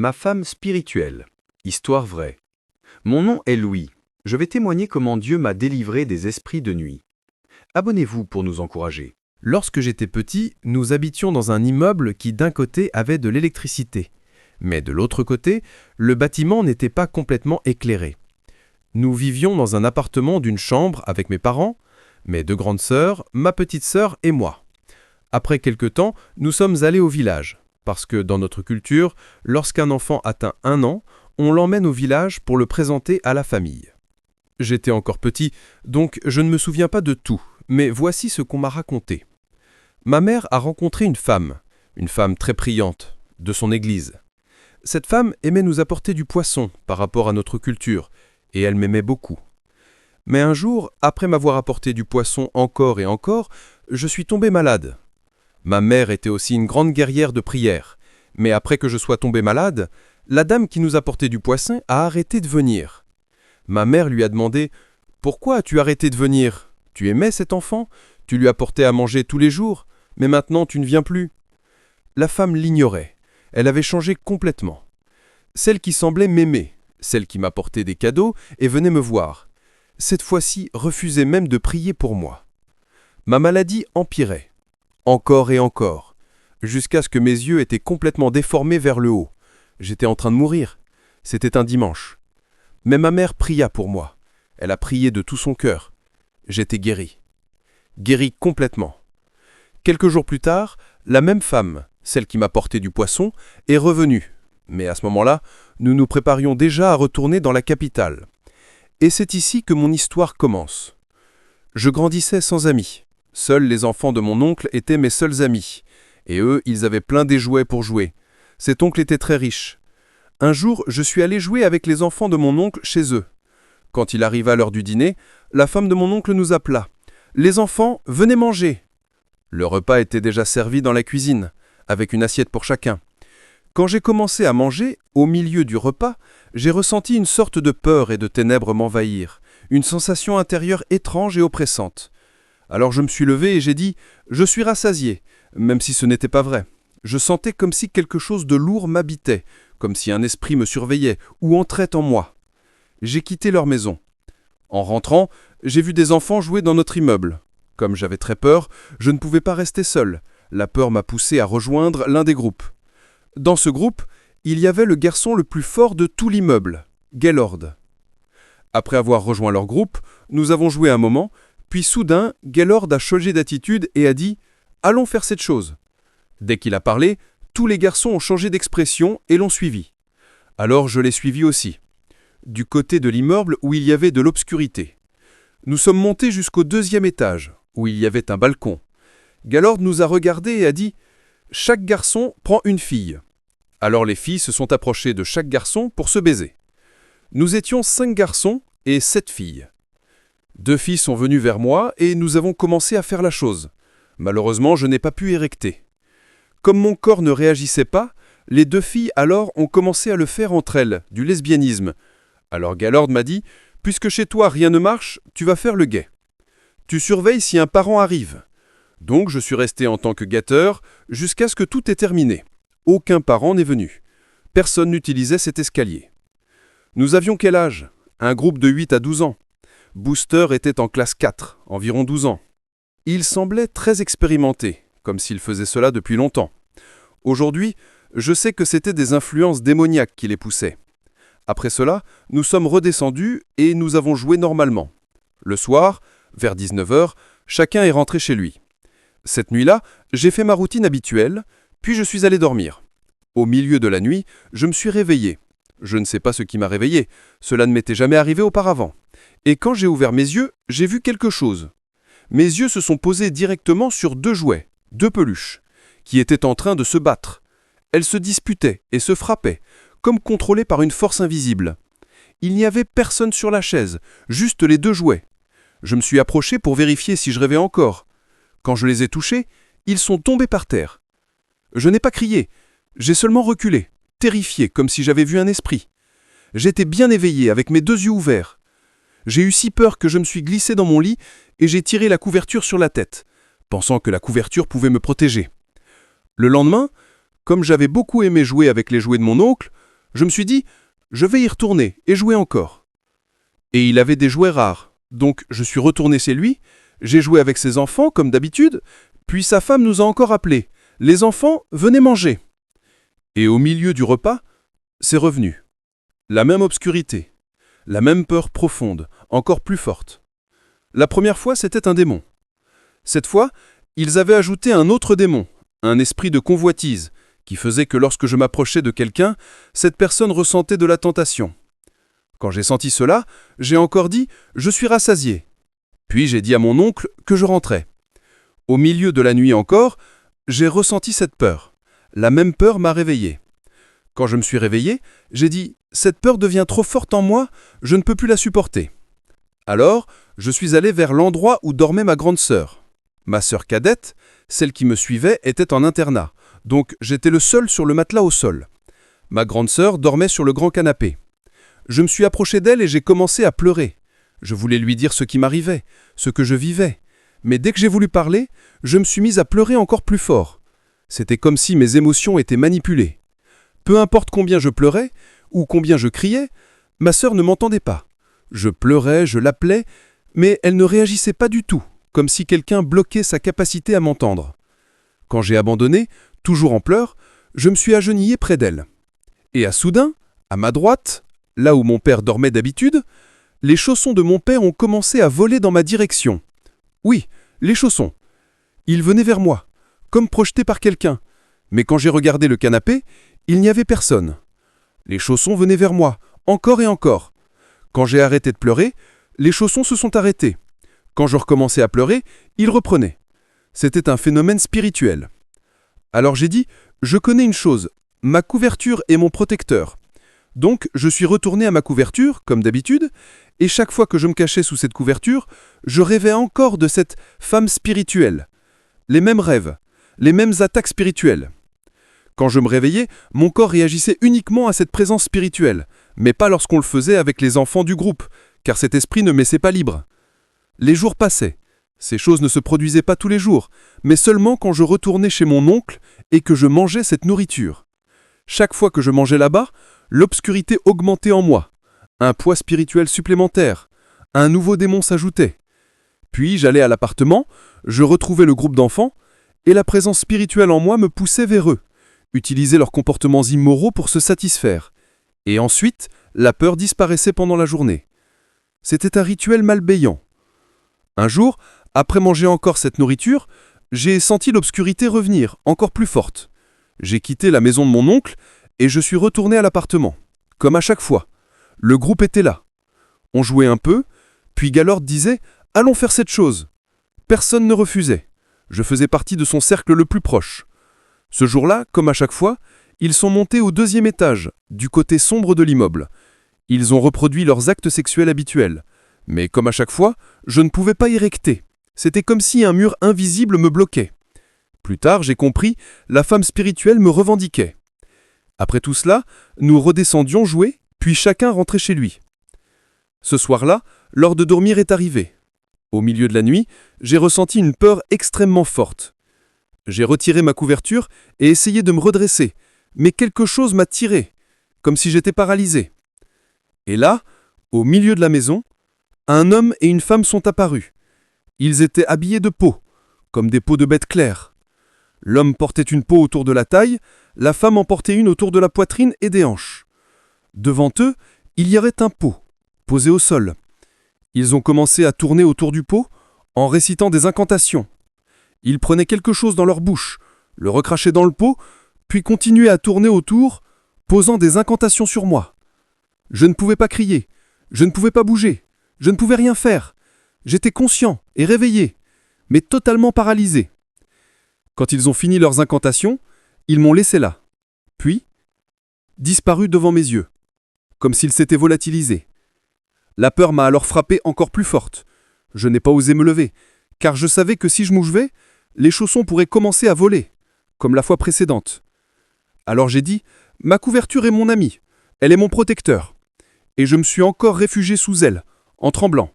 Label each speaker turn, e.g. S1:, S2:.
S1: Ma femme spirituelle. Histoire vraie. Mon nom est Louis. Je vais témoigner comment Dieu m'a délivré des esprits de nuit. Abonnez-vous pour nous encourager.
S2: Lorsque j'étais petit, nous habitions dans un immeuble qui d'un côté avait de l'électricité, mais de l'autre côté, le bâtiment n'était pas complètement éclairé. Nous vivions dans un appartement d'une chambre avec mes parents, mes deux grandes sœurs, ma petite sœur et moi. Après quelque temps, nous sommes allés au village, parce que dans notre culture, lorsqu'un enfant atteint 1 an, on l'emmène au village pour le présenter à la famille. J'étais encore petit, donc je ne me souviens pas de tout, mais voici ce qu'on m'a raconté. Ma mère a rencontré une femme très priante, de son église. Cette femme aimait nous apporter du poisson par rapport à notre culture, et elle m'aimait beaucoup. Mais un jour, après m'avoir apporté du poisson encore et encore, je suis tombé malade. Ma mère était aussi une grande guerrière de prière, mais après que je sois tombé malade, la dame qui nous apportait du poisson a arrêté de venir. Ma mère lui a demandé « Pourquoi as-tu arrêté de venir? Tu aimais cet enfant? Tu lui apportais à manger tous les jours, mais maintenant tu ne viens plus. » La femme l'ignorait. Elle avait changé complètement. Celle qui semblait m'aimer, celle qui m'apportait des cadeaux et venait me voir, cette fois-ci refusait même de prier pour moi. Ma maladie empirait, encore et encore, jusqu'à ce que mes yeux étaient complètement déformés vers le haut. J'étais en train de mourir. C'était un dimanche. Mais ma mère pria pour moi. Elle a prié de tout son cœur. J'étais guéri. Guéri complètement. Quelques jours plus tard, la même femme, celle qui m'apportait du poisson, est revenue. Mais à ce moment-là, nous nous préparions déjà à retourner dans la capitale. Et c'est ici que mon histoire commence. Je grandissais sans amis. Seuls les enfants de mon oncle étaient mes seuls amis. Et eux, ils avaient plein des jouets pour jouer. Cet oncle était très riche. Un jour, je suis allé jouer avec les enfants de mon oncle chez eux. Quand il arriva l'heure du dîner, la femme de mon oncle nous appela. « Les enfants, venez manger !» Le repas était déjà servi dans la cuisine, avec une assiette pour chacun. Quand j'ai commencé à manger, au milieu du repas, j'ai ressenti une sorte de peur et de ténèbres m'envahir, une sensation intérieure étrange et oppressante. Alors je me suis levé et j'ai dit « Je suis rassasié », même si ce n'était pas vrai. Je sentais comme si quelque chose de lourd m'habitait, comme si un esprit me surveillait ou entrait en moi. J'ai quitté leur maison. En rentrant, j'ai vu des enfants jouer dans notre immeuble. Comme j'avais très peur, je ne pouvais pas rester seul. La peur m'a poussé à rejoindre l'un des groupes. Dans ce groupe, il y avait le garçon le plus fort de tout l'immeuble, Gaylord. Après avoir rejoint leur groupe, nous avons joué un moment, puis soudain, Gaylord a changé d'attitude et a dit « Allons faire cette chose ». Dès qu'il a parlé, tous les garçons ont changé d'expression et l'ont suivi. Alors je l'ai suivi aussi, du côté de l'immeuble où il y avait de l'obscurité. Nous sommes montés jusqu'au 2e étage, où il y avait un balcon. Gaylord nous a regardés et a dit « Chaque garçon prend une fille ». Alors les filles se sont approchées de chaque garçon pour se baiser. Nous étions 5 garçons et 7 filles. 2 filles sont venues vers moi et nous avons commencé à faire la chose. Malheureusement, je n'ai pas pu érecter. Comme mon corps ne réagissait pas, les 2 filles alors ont commencé à le faire entre elles, du lesbianisme. Alors Gaylord m'a dit « Puisque chez toi rien ne marche, tu vas faire le gay. Tu surveilles si un parent arrive. » Donc je suis resté en tant que gâteur jusqu'à ce que tout ait terminé. Aucun parent n'est venu. Personne n'utilisait cet escalier. Nous avions quel âge? Un groupe de 8 à 12 ans. Booster était en classe 4, environ 12 ans. Il semblait très expérimenté, comme s'il faisait cela depuis longtemps. Aujourd'hui, je sais que c'était des influences démoniaques qui les poussaient. Après cela, nous sommes redescendus et nous avons joué normalement. Le soir, vers 19h, chacun est rentré chez lui. Cette nuit-là, j'ai fait ma routine habituelle, puis je suis allé dormir. Au milieu de la nuit, je me suis réveillé. Je ne sais pas ce qui m'a réveillé, cela ne m'était jamais arrivé auparavant. Et quand j'ai ouvert mes yeux, j'ai vu quelque chose. Mes yeux se sont posés directement sur 2 jouets, 2 peluches, qui étaient en train de se battre. Elles se disputaient et se frappaient, comme contrôlées par une force invisible. Il n'y avait personne sur la chaise, juste les 2 jouets. Je me suis approché pour vérifier si je rêvais encore. Quand je les ai touchés, ils sont tombés par terre. Je n'ai pas crié, j'ai seulement reculé, terrifié, comme si j'avais vu un esprit. J'étais bien éveillé, avec mes 2 yeux ouverts. J'ai eu si peur que je me suis glissé dans mon lit et j'ai tiré la couverture sur la tête, pensant que la couverture pouvait me protéger. Le lendemain, comme j'avais beaucoup aimé jouer avec les jouets de mon oncle,
S3: Je me suis dit, je vais y retourner et jouer encore. Et il avait des jouets rares, donc je suis retourné chez lui, j'ai joué avec ses enfants comme d'habitude, puis sa femme nous a encore appelés. Les enfants, venez manger. Et au milieu du repas, c'est revenu. La même obscurité, la même peur profonde, encore plus forte. La première fois, c'était un démon. Cette fois, ils avaient ajouté un autre démon, un esprit de convoitise, qui faisait que lorsque je m'approchais de quelqu'un, cette personne ressentait de la tentation. Quand j'ai senti cela, j'ai encore dit « je suis rassasié ». Puis j'ai dit à mon oncle que je rentrais. Au milieu de la nuit encore, j'ai ressenti cette peur. La même peur m'a réveillé. Quand je me suis réveillé, j'ai dit « cette peur devient trop forte en moi, je ne peux plus la supporter ». Alors, je suis allé vers l'endroit où dormait ma grande sœur. Ma sœur cadette, celle qui me suivait, était en internat, donc j'étais le seul sur le matelas au sol. Ma grande sœur dormait sur le grand canapé. Je me suis approché d'elle et j'ai commencé à pleurer. Je voulais lui dire ce qui m'arrivait, ce que je vivais. Mais dès que j'ai voulu parler, je me suis mise à pleurer encore plus fort. C'était comme si mes émotions étaient manipulées. Peu importe combien je pleurais ou combien je criais, ma sœur ne m'entendait pas. Je pleurais, je l'appelais, mais elle ne réagissait pas du tout, comme si quelqu'un bloquait sa capacité à m'entendre. Quand j'ai abandonné, toujours en pleurs, je me suis agenouillé près d'elle. Et à soudain, à ma droite, là où mon père dormait d'habitude, les chaussons de mon père ont commencé à voler dans ma direction. Oui, les chaussons. Ils venaient vers moi, comme projetés par quelqu'un. Mais quand j'ai regardé le canapé, il n'y avait personne. Les chaussons venaient vers moi, encore et encore. Quand j'ai arrêté de pleurer, les chaussons se sont arrêtés. Quand je recommençais à pleurer, ils reprenaient. C'était un phénomène spirituel. Alors j'ai dit, je connais une chose, ma couverture est mon protecteur. Donc je suis retourné à ma couverture, comme d'habitude, et chaque fois que je me cachais sous cette couverture, je rêvais encore de cette femme spirituelle. Les mêmes rêves, les mêmes attaques spirituelles. Quand je me réveillais, mon corps réagissait uniquement à cette présence spirituelle, mais pas lorsqu'on le faisait avec les enfants du groupe, car cet esprit ne me laissait pas libre. Les jours passaient. Ces choses ne se produisaient pas tous les jours, mais seulement quand je retournais chez mon oncle et que je mangeais cette nourriture. Chaque fois que je mangeais là-bas, l'obscurité augmentait en moi. Un poids spirituel supplémentaire. Un nouveau démon s'ajoutait. Puis j'allais à l'appartement, je retrouvais le groupe d'enfants, et la présence spirituelle en moi me poussait vers eux, utiliser leurs comportements immoraux pour se satisfaire. Et ensuite, la peur disparaissait pendant la journée. C'était un rituel malveillant. Un jour, après manger encore cette nourriture, j'ai senti l'obscurité revenir, encore plus forte. J'ai quitté la maison de mon oncle et je suis retourné à l'appartement. Comme à chaque fois. Le groupe était là. On jouait un peu, puis Galord disait « Allons faire cette chose ». Personne ne refusait. Je faisais partie de son cercle le plus proche. Ce jour-là, comme à chaque fois, ils sont montés au 2e étage, du côté sombre de l'immeuble. Ils ont reproduit leurs actes sexuels habituels. Mais comme à chaque fois, je ne pouvais pas érecter. C'était comme si un mur invisible me bloquait. Plus tard, j'ai compris, la femme spirituelle me revendiquait. Après tout cela, nous redescendions jouer, puis chacun rentrait chez lui. Ce soir-là, l'heure de dormir est arrivée. Au milieu de la nuit, j'ai ressenti une peur extrêmement forte. J'ai retiré ma couverture et essayé de me redresser, mais quelque chose m'a tiré, comme si j'étais paralysé. Et là, au milieu de la maison, un homme et une femme sont apparus. Ils étaient habillés de peaux, comme des peaux de bêtes claires. L'homme portait une peau autour de la taille, la femme en portait une autour de la poitrine et des hanches. Devant eux, il y avait un pot, posé au sol. Ils ont commencé à tourner autour du pot en récitant des incantations. Ils prenaient quelque chose dans leur bouche, le recrachaient dans le pot, puis continuaient à tourner autour, posant des incantations sur moi. Je ne pouvais pas crier, je ne pouvais pas bouger, je ne pouvais rien faire. J'étais conscient et réveillé, mais totalement paralysé. Quand ils ont fini leurs incantations, ils m'ont laissé là, puis disparu devant mes yeux, comme s'ils s'étaient volatilisés. La peur m'a alors frappé encore plus forte. Je n'ai pas osé me lever, car je savais que si je bougeais, les chaussons pourraient commencer à voler, comme la fois précédente. Alors j'ai dit, ma couverture est mon amie, elle est mon protecteur. Et je me suis encore réfugié sous elle, en tremblant.